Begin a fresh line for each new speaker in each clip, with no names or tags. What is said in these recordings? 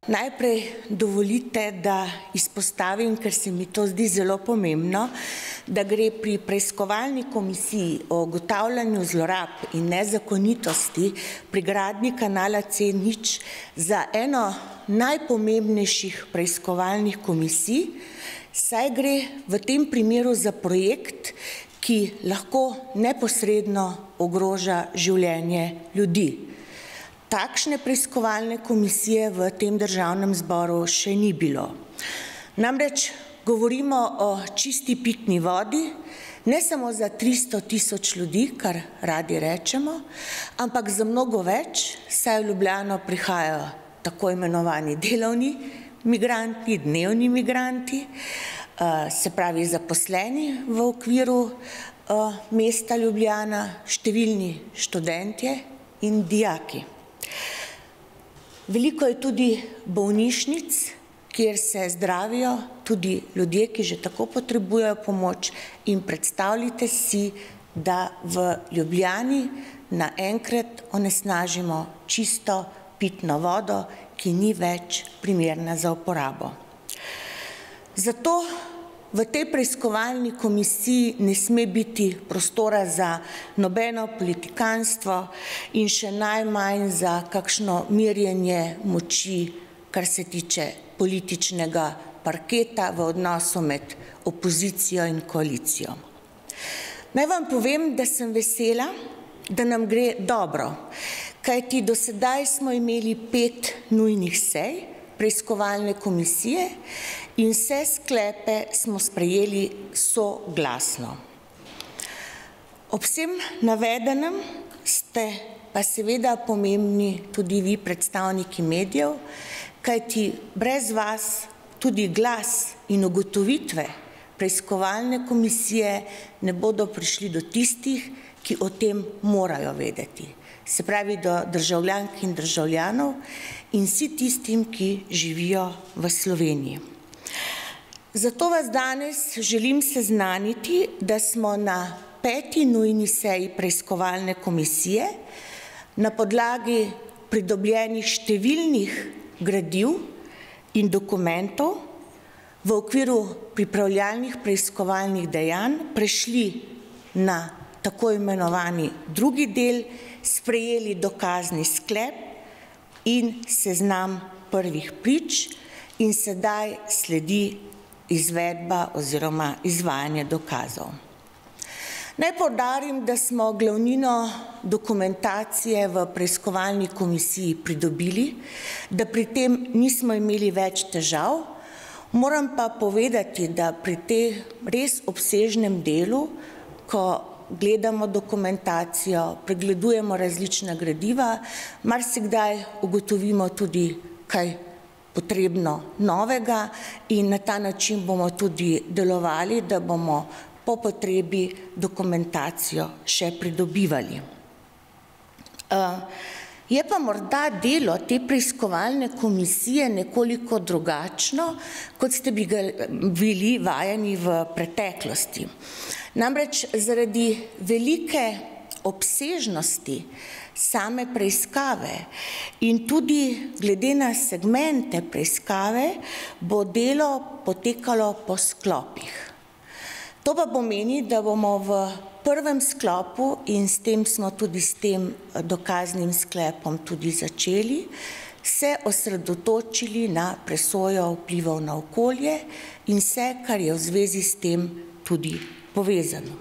Najprej dovolite, da izpostavim, ker se mi to zdi zelo pomembno, da gre pri preiskovalni komisiji o ugotavljanju zlorab in nezakonitosti pri gradnji kanala C0 za eno najpomembnejših preiskovalnih komisij, saj gre v tem primeru za projekt, ki lahko neposredno ogroža življenje ljudi. Takšne preiskovalne komisije v tem državnem zboru še ni bilo. Namreč govorimo o čisti pitni vodi, ne samo za 300 tisoč ljudi, kar radi rečemo, ampak za mnogo več, saj v Ljubljano prihajajo tako imenovani delovni migranti, dnevni migranti, se pravi zaposleni v okviru mesta Ljubljana, številni študentje in dijaki. Veliko je tudi bolnišnic, kjer se zdravijo tudi ljudje, ki že tako potrebujejo pomoč, in predstavljajte si, da v Ljubljani naenkrat onesnažimo čisto pitno vodo, ki ni več primerna za uporabo. Zato v tej preiskovalni komisiji ne sme biti prostora za nobeno politikantstvo in še najmanj za kakšno merjenje moči, kar se tiče političnega parketa v odnosu med opozicijo in koalicijo. Naj vam povem, da sem vesela, da nam gre dobro, kajti do sedaj smo imeli 5 nujnih sej preiskovalne komisije in vse sklepe smo sprejeli soglasno. Ob vsem navedenem ste pa seveda pomembni tudi vi, predstavniki medijev, kajti brez vas tudi glas in ugotovitve preiskovalne komisije ne bodo prišli do tistih, ki o tem morajo vedeti. Se pravi do državljank in državljanov in vsi tistim, ki živijo v Sloveniji. Zato vas danes želim seznaniti, da smo na 5. nujni seji preiskovalne komisije na podlagi pridobljenih številnih gradiv in dokumentov v okviru pripravljalnih preiskovalnih dejanj prešli na tako imenovani drugi del, sprejeli dokazni sklep in seznam prvih prič in sedaj sledi izvedba oziroma izvajanje dokazov. Naj poudarim, da smo glavnino dokumentacije v preiskovalni komisiji pridobili, da pri tem nismo imeli več težav, moram pa povedati, da pri tem res obsežnem delu, ko gledamo dokumentacijo, pregledujemo različna gradiva, marsikdaj ugotovimo tudi kaj potrebno novega in na ta način bomo tudi delovali, da bomo po potrebi dokumentacijo še pridobivali. Je pa morda delo te preiskovalne komisije nekoliko drugačno, kot ste bili vajeni v preteklosti. Namreč zaradi velike obsežnosti same preiskave in tudi glede na segmente preiskave bo delo potekalo po sklopih. To pa pomeni, da bomo v prvem sklopu, in s tem smo tudi s tem dokaznim sklepom tudi začeli, se osredotočili na presojo vplivov na okolje in vse, kar je v zvezi s tem tudi povezano.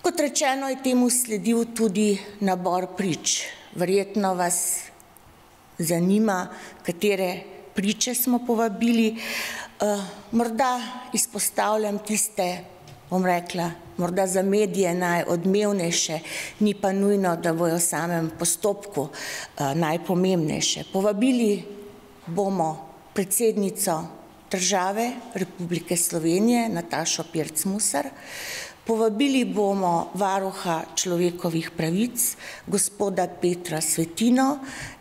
Kot rečeno, je temu sledil tudi nabor prič. Verjetno vas zanima, katere priče smo povabili. Morda izpostavljam tiste, bom rekla, morda za medije najodmevnejše, ni pa nujno, da bojo v samem postopku najpomembnejše. Povabili bomo predsednico države Republike Slovenije, Natašo Pirc Musar, povabili bomo varuha človekovih pravic, gospoda Petra Svetino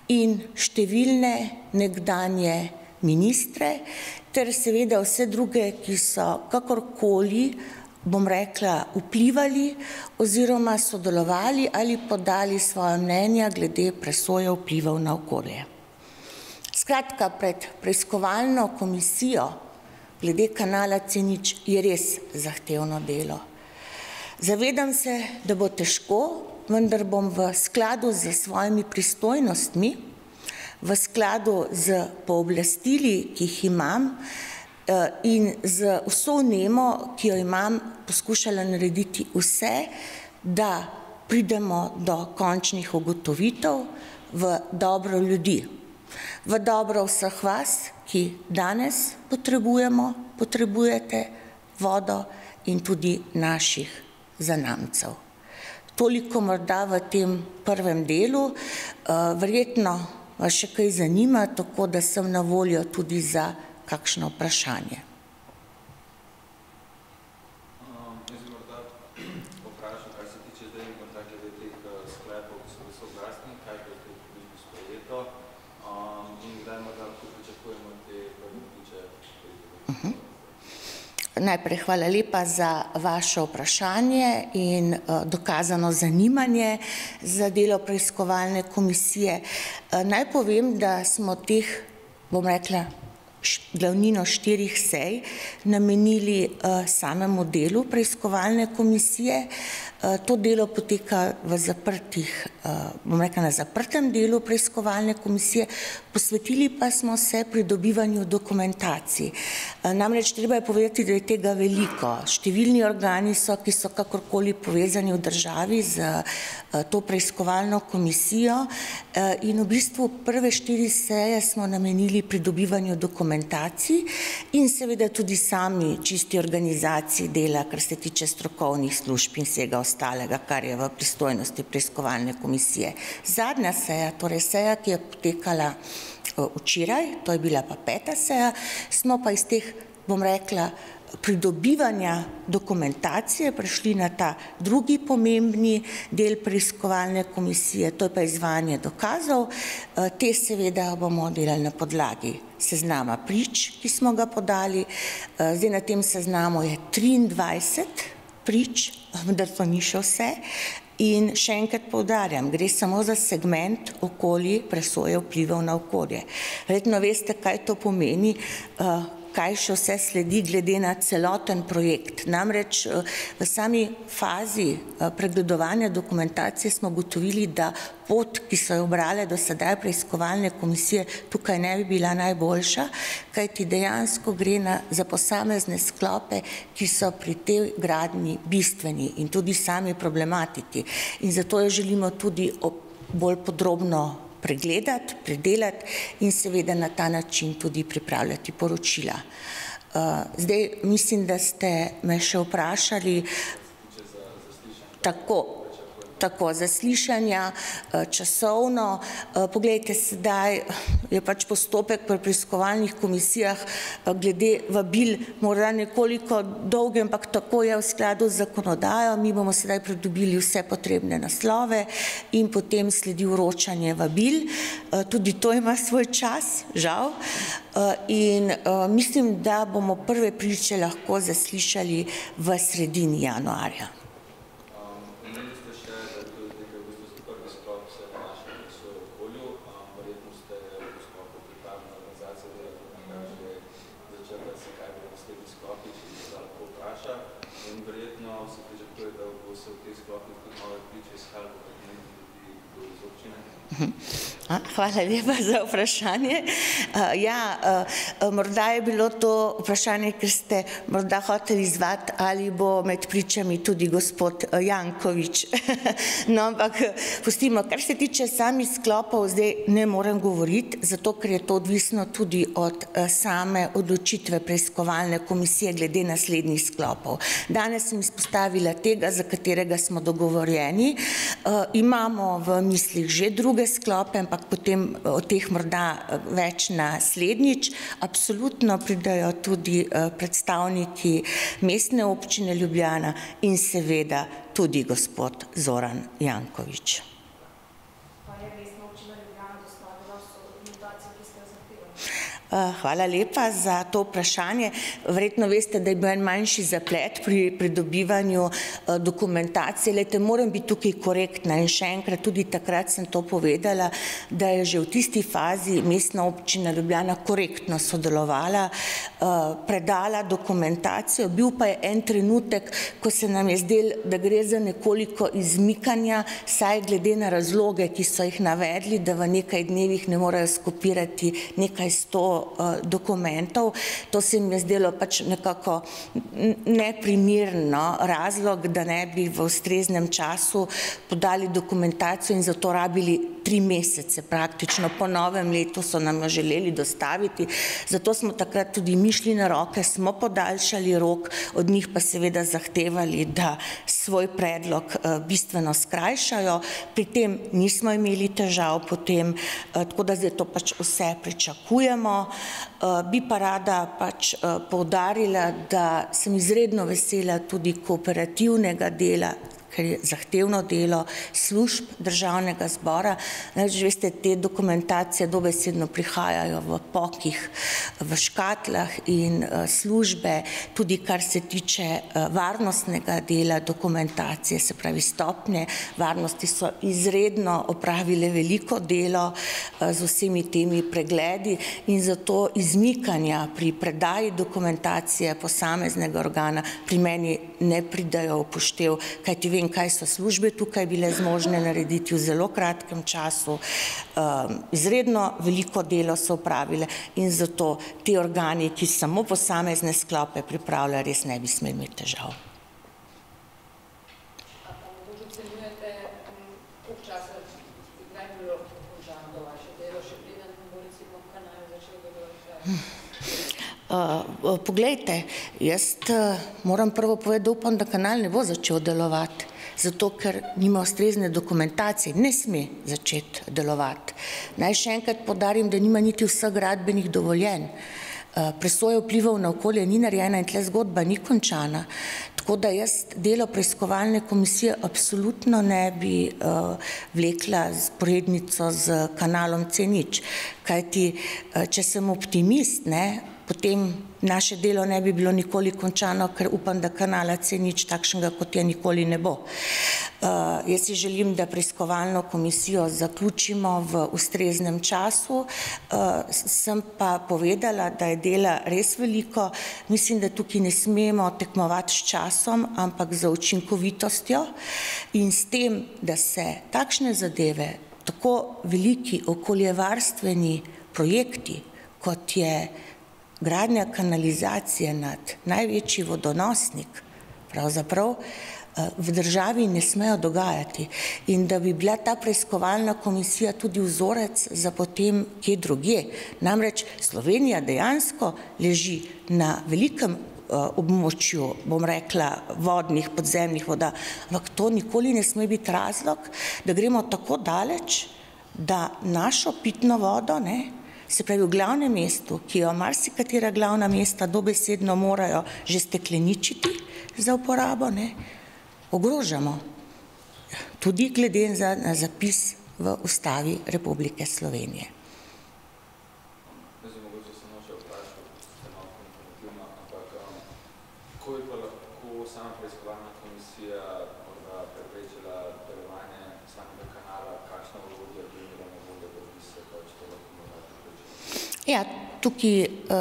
in številne nekdanje ministre, ter seveda vse druge, ki so kakorkoli, bom rekla, vplivali oziroma sodelovali ali podali svoja mnenja glede presoje vplivov na okolje. Skratka, pred preiskovalno komisijo glede kanala C0 je res zahtevno delo. Zavedam se, da bo težko, vendar bom v skladu z svojimi pristojnostmi, v skladu z pooblastili, ki jih imam, in z vso vnemo, ki jo imam, poskušala narediti vse, da pridemo do končnih ugotovitev v dobro ljudi, v dobro vseh vas, ki danes potrebujete vodo in tudi naših zanamcev. Toliko morda v tem prvem delu, verjetno vas še kaj zanima, tako da sem na voljo tudi za kakšno vprašanje.
Jaz bi morda vprašal, kar se tiče zdaj morda glede teh sklepov, ki so bili soglasni, kaj bo v tej komisiji sprejeto in kdaj morda lahko pričakujemo te prve priče.
Najprej hvala lepa za vaše vprašanje in dokazano zanimanje za delo preiskovalne komisije. Naj povem, da smo teh, bom rekla, glavnino 4 sej namenili samemu delu preiskovalne komisije. To delo poteka v zaprtih, bom rekla, na zaprtem delu preiskovalne komisije, posvetili pa smo se pridobivanju dokumentacij. Namreč treba je povedati, da je tega veliko. Številni organi so, ki so kakorkoli povezani v državi z to preiskovalno komisijo in v bistvu prve 4 seje smo namenili pridobivanju dokumentacij in seveda tudi sami čisti organizaciji dela, kar se tiče strokovnih služb in vsega ostalega, kar je v pristojnosti preiskovalne komisije. Zadnja seja, torej seja, ki je potekala včeraj, to je bila pa 5. seja, smo pa iz teh, bom rekla, pridobivanja dokumentacije prišli na ta drugi pomembni del preiskovalne komisije, to je pa izvajanje dokazov. Te seveda bomo delali na podlagi seznama prič, ki smo ga podali. Zdaj na tem seznamu je 23 prič, vendar to ni še vse. In še enkrat poudarjam, gre samo za segment okoli presoje vplivov na okolje. Verjetno veste, kaj to pomeni, kaj še vse sledi glede na celoten projekt. Namreč v sami fazi pregledovanja dokumentacije smo ugotovili, da pot, ki so jo ubrale do sedaj preiskovalne komisije, tukaj ne bi bila najboljša, kajti dejansko gre za posamezne sklope, ki so pri tej gradnji bistveni in tudi sami problematiki. In zato jo želimo tudi bolj podrobno pregledati, predelati in seveda na ta način tudi pripravljati poročila. Zdaj, mislim, da ste me še vprašali tako zaslišanja, časovno. Poglejte, sedaj je pač postopek pri preiskovalnih komisijah glede vabil morda nekoliko dolg, ampak tako je v skladu z zakonodajo. Mi bomo sedaj pridobili vse potrebne naslove in potem sledi vročanje vabil. Tudi to ima svoj čas, žal. In mislim, da bomo prve priče lahko zaslišali v sredini januarja. Hvala lepa za vprašanje. Morda je bilo to vprašanje, ker ste morda hoteli izzvati, ali bo med pričami tudi gospod Janković. No, ampak pustimo, kar se tiče samih sklopov, zdaj ne morem govoriti, zato ker je to odvisno tudi od same odločitve preiskovalne komisije glede naslednjih sklopov. Danes sem izpostavila tega, za katerega smo dogovorjeni. Imamo v mislih že druge sklope, ampak potem o teh morda več naslednjič. Absolutno pridejo tudi predstavniki Mestne občine Ljubljana in seveda tudi gospod Zoran Janković. Hvala lepa za to vprašanje. Verjetno veste, da je bil en manjši zaplet pri pridobivanju dokumentacije. Glejte, moram biti tukaj korektna in še enkrat, tudi takrat sem to povedala, da je že v tisti fazi Mestna občina Ljubljana korektno sodelovala, predala dokumentacijo. Bil pa je en trenutek, ko se nam je zdelo, da gre za nekoliko izmikanja, saj glede na razloge, ki so jih navedli, da v nekaj dnevih ne morejo skopirati nekaj 100 dokumentov. To se mi je zdelo pač nekako neprimerno razlog, da ne bi v ustreznem času podali dokumentacijo in zato rabili 3 mesece praktično. Po novem letu so nam jo želeli dostaviti, zato smo takrat tudi mi šli na roke, smo podaljšali rok, od njih pa seveda zahtevali, da svoj predlog bistveno skrajšajo. Pri tem nismo imeli težav potem, tako da zdaj to pač vse pričakujemo. Bi pa rada pač poudarila, da sem izredno vesela tudi kooperativnega dela, ker je zahtevno delo služb Državnega zbora. Namreč, veste, te dokumentacije dobesedno prihajajo v pokih, v škatlah in službe, tudi kar se tiče varnostnega dela dokumentacije, se pravi stopnje varnosti, so izredno opravile veliko delo z vsemi temi pregledi in zato izmikanja pri predaji dokumentacije posameznega organa pri meni ne pridejo v upoštev, kajti vem, kaj so službe tukaj bile zmožne narediti v zelo kratkem času. Izredno veliko delo so opravile in zato ti organi, ki samo posamezne sklope pripravljajo, res ne bi smeli imeti težav. Poglejte, jaz moram prvo povedati, da upam, da kanal ne bo začel delovati, zato ker nima ustrezne dokumentacije, ne sme začeti delovati. Naj še enkrat poudarim, da nima niti vseh gradbenih dovoljenj. Presoja vplivov na okolje ni narejena in tle zgodba ni končana. Tako da jaz delo preiskovalne komisije absolutno ne bi vlekla vzporednico z kanalom C0, kajti če sem optimist, potem naše delo ne bi bilo nikoli končano, ker upam, da kanala C0 takšnega, kot je, nikoli ne bo. Jaz si želim, da preiskovalno komisijo zaključimo v ustreznem času. Sem pa povedala, da je dela res veliko. Mislim, da tukaj ne smemo tekmovati s časom, ampak z učinkovitostjo in s tem, da se takšne zadeve, tako veliki okoljevarstveni projekti, kot je gradnja kanalizacije nad največji vodonosnik, pravzaprav v državi ne smejo dogajati in da bi bila ta preiskovalna komisija tudi vzorec za potem kje drugje. Namreč Slovenija dejansko leži na velikem območju, bom rekla, vodnih, podzemnih voda, ampak to nikoli ne sme biti razlog, da gremo tako daleč, da našo pitno vodo, se pravi v glavnem mestu, ki jo marsikatera glavna mesta dobesedno morajo že stekleničiti za uporabo, ogrožamo. Tudi glede na zapis v Ustavi Republike Slovenije.
Mogoče samo še vprašati, ste malo konfrontativno, ampak kako bi pa lahko sama preiskovalna komisija morda preprečila delovanje samega kanala, kakšna orodja bi imela na voljo, da bi se pač to lahko morda preprečilo?
Ja, tukaj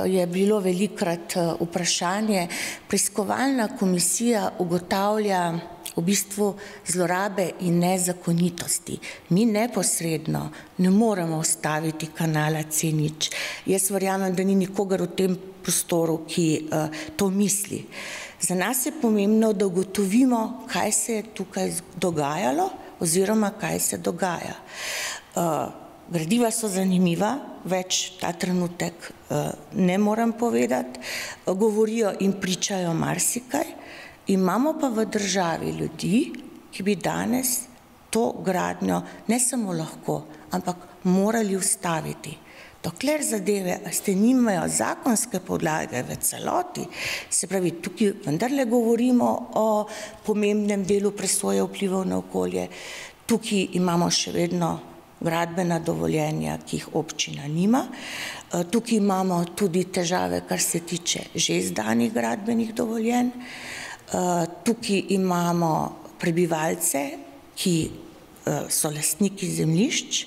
je bilo velikokrat vprašanje. Preiskovalna komisija ugotavlja v bistvu zlorabe in nezakonitosti. Mi neposredno ne moremo ustaviti kanala C0. Jaz verjamem, da ni nikogar v tem prostoru, ki to misli. Za nas je pomembno, da ugotovimo, kaj se je tukaj dogajalo oziroma kaj se dogaja. Gradiva so zanimiva, več ta trenutek ne moram povedati, govorijo in pričajo marsikaj. Imamo pa v državi ljudi, ki bi danes to gradnjo ne samo lahko, ampak morali ustaviti. Dokler zadeve nimajo zakonske podlage v celoti, se pravi, tukaj vendarle govorimo o pomembnem delu presoje vplivov na okolje, tukaj imamo še vedno gradbena dovoljenja, ki jih občina nima. Tukaj imamo tudi težave, kar se tiče že izdanih gradbenih dovoljenj. Tukaj imamo prebivalce, ki so lastniki zemljišč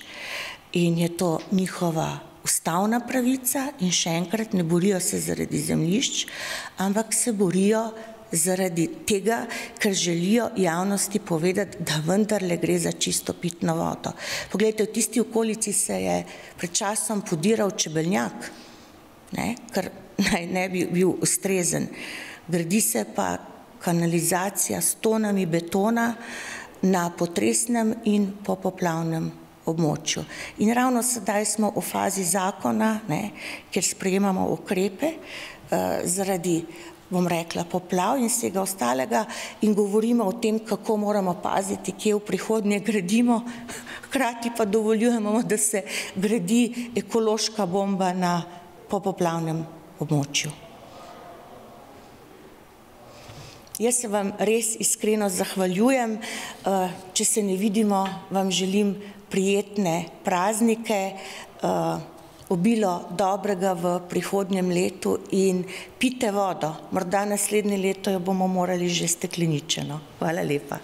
in je to njihova ustavna pravica in še enkrat ne borijo se zaradi zemljišč, ampak se borijo zaradi tega, ker želijo javnosti povedati, da vendarle gre za čisto pitno vodo. Poglejte, v tisti okolici se je pred časom podiral čebeljak, ker naj ne bi bil ustrezen. Gradi se pa kanalizacija s tonami betona na potresnem in popoplavnem območju. In ravno sedaj smo v fazi zakona, kjer sprejemamo ukrepe zaradi, bom rekla, poplav in vsega ostalega in govorimo o tem, kako moramo paziti, kje v prihodnje gradimo, hkrati pa dovoljujemo, da se gradi ekološka bomba na popoplavnem območju. Jaz se vam res iskreno zahvaljujem. Če se ne vidimo, vam želim prijetne praznike, obilo dobrega v prihodnjem letu in pijte vodo. Morda naslednje leto jo bomo morali že stekleničeno. Hvala lepa.